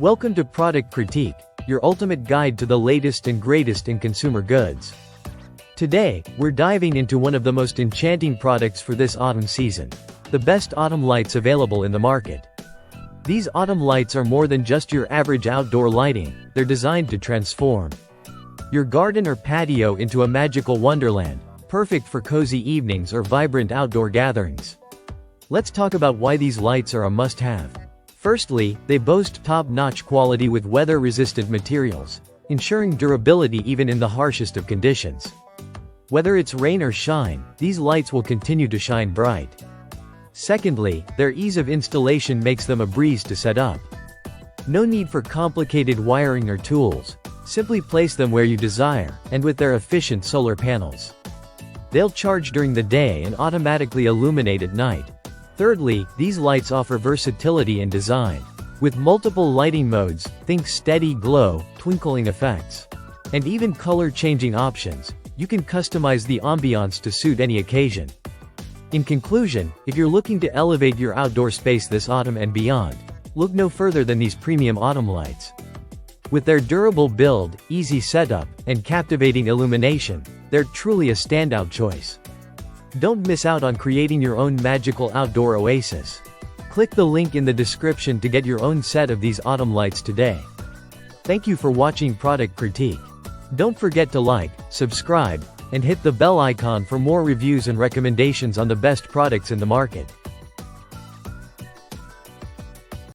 Welcome to Product Critique, your ultimate guide to the latest and greatest in consumer goods. Today, we're diving into one of the most enchanting products for this autumn season. The best autumn lights available in the market. These autumn lights are more than just your average outdoor lighting, they're designed to transform your garden or patio into a magical wonderland, perfect for cozy evenings or vibrant outdoor gatherings. Let's talk about why these lights are a must-have. Firstly, they boast top-notch quality with weather-resistant materials, ensuring durability even in the harshest of conditions. Whether it's rain or shine, these lights will continue to shine bright. Secondly, their ease of installation makes them a breeze to set up. No need for complicated wiring or tools. Simply place them where you desire, and with their efficient solar panels, they'll charge during the day and automatically illuminate at night. Thirdly, these lights offer versatility in design. With multiple lighting modes, think steady glow, twinkling effects, and even color-changing options, you can customize the ambiance to suit any occasion. In conclusion, if you're looking to elevate your outdoor space this autumn and beyond, look no further than these premium autumn lights. With their durable build, easy setup, and captivating illumination, they're truly a standout choice. Don't miss out on creating your own magical outdoor oasis. Click the link in the description to get your own set of these autumn lights today. Thank you for watching Product Critique. Don't forget to like, subscribe, and hit the bell icon for more reviews and recommendations on the best products in the market.